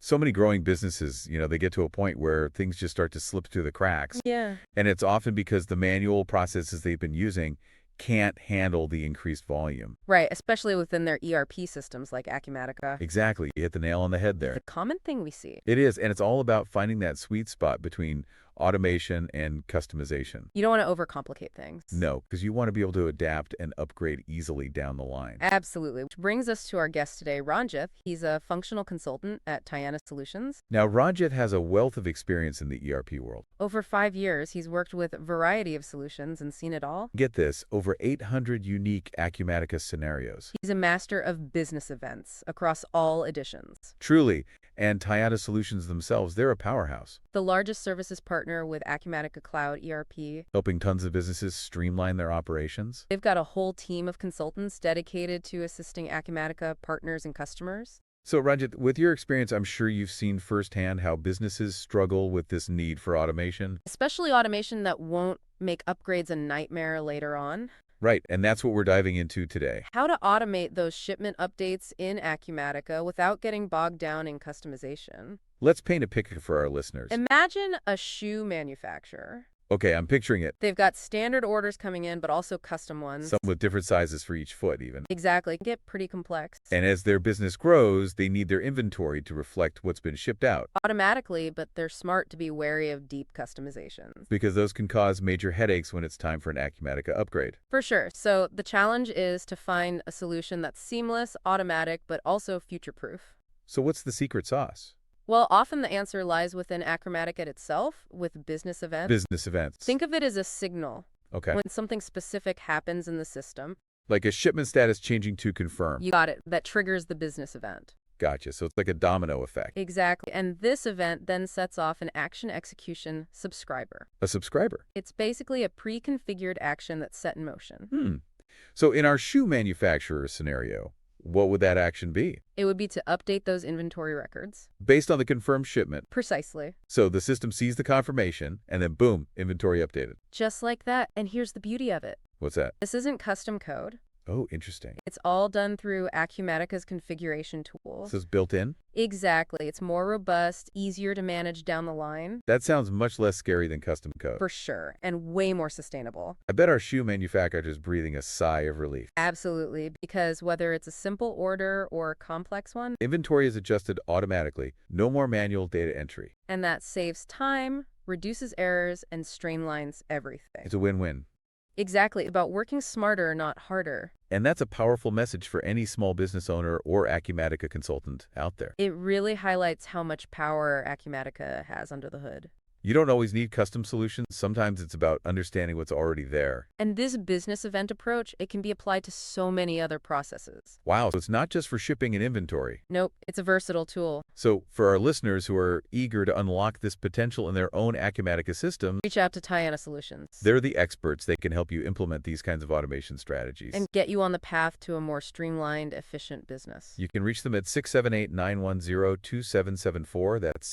So many growing businesses, they get to a point where things just start to slip through the cracks. Yeah. And it's often because the manual processes they've been using can't handle the increased volume. Right, especially within their ERP systems like Acumatica. Exactly. You hit the nail on the head The there. common thing we see. It is, and it's all about finding that sweet spot between automation and customization. You don't want to overcomplicate things. No, because you want to be able to adapt and upgrade easily down the line. Absolutely. Which brings us to our guest today, Ranjith. He's a functional consultant at Tiana Solutions. Now, Ranjith has a wealth of experience in the ERP world. Over 5 years, he's worked with a variety of solutions and seen it all. Get this, over 800 unique Acumatica scenarios. He's a master of business events across all editions. Truly, and Tiana Solutions themselves, they're a powerhouse, The largest services partner with Acumatica Cloud ERP. helping tons of businesses streamline their operations. They've got a whole team of consultants dedicated to assisting Acumatica partners and customers. So, Ranjit, with your experience, I'm sure you've seen firsthand how businesses struggle with this need for automation. Especially automation that won't make upgrades a nightmare later on. Right, and that's what we're diving into today. How to automate those shipment updates in Acumatica without getting bogged down in customization. Let's paint a picture for our listeners. Imagine a shoe manufacturer. Okay, I'm picturing it. They've got standard orders coming in, but also custom ones. Some with different sizes for each foot, even. Exactly. Get pretty complex. And as their business grows, they need their inventory to reflect what's been shipped out, Automatically, but they're smart to be wary of deep customizations. because those can cause major headaches when it's time for an Acumatica upgrade. For sure. So the challenge is to find a solution that's seamless, automatic, but also future-proof. So what's the secret sauce? Well, often the answer lies within Acumatica itself, with business events. Business events. Think of it as a signal. Okay. When something specific happens in the system, Like a shipment status changing to confirm. you got it, that triggers the business event. Gotcha. So it's like a domino effect. Exactly. And this event then sets off an action execution subscriber. A subscriber. It's basically a pre-configured action that's set in motion. So in our shoe manufacturer scenario, what would that action be? It would be to update those inventory records. Based on the confirmed shipment. Precisely. So the system sees the confirmation, and then boom, inventory updated. Just like that. And here's the beauty of it. What's that? This isn't custom code. Oh, interesting. It's all done through Acumatica's configuration tools. So it's built in? Exactly. It's more robust, easier to manage down the line. That sounds much less scary than custom code. For sure. And way more sustainable. I bet our shoe manufacturer is breathing a sigh of relief. Absolutely. Because whether it's a simple order or a complex one, Inventory is adjusted automatically. No more manual data entry. and that saves time, reduces errors, and streamlines everything. It's a win-win. Exactly. About working smarter, not harder. And that's a powerful message for any small business owner or Acumatica consultant out there. It really highlights how much power Acumatica has under the hood. You don't always need custom solutions. Sometimes it's about understanding what's already there. And this business event approach, it can be applied to so many other processes. Wow, so it's not just for shipping and inventory. Nope, it's a versatile tool. So for our listeners who are eager to unlock this potential in their own Acumatica system, Reach out to Tiana Solutions they're the experts. They can help you implement these kinds of automation strategies. and get you on the path to a more streamlined, efficient business. You can reach them at 678-910-2774. That's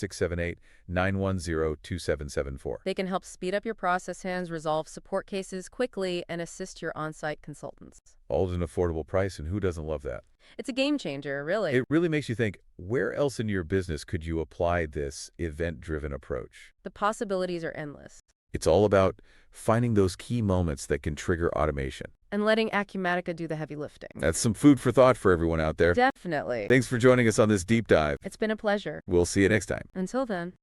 678-910-2774. They can help speed up your process hands, resolve support cases quickly, and assist your on-site consultants. All at an affordable price, and who doesn't love that? It's a game changer, really. It really makes you think, where else in your business could you apply this event-driven approach? The possibilities are endless. It's all about finding those key moments that can trigger automation. And letting Acumatica do the heavy lifting. That's some food for thought for everyone out there. Definitely. Thanks for joining us on this deep dive. It's been a pleasure. We'll see you next time. Until then.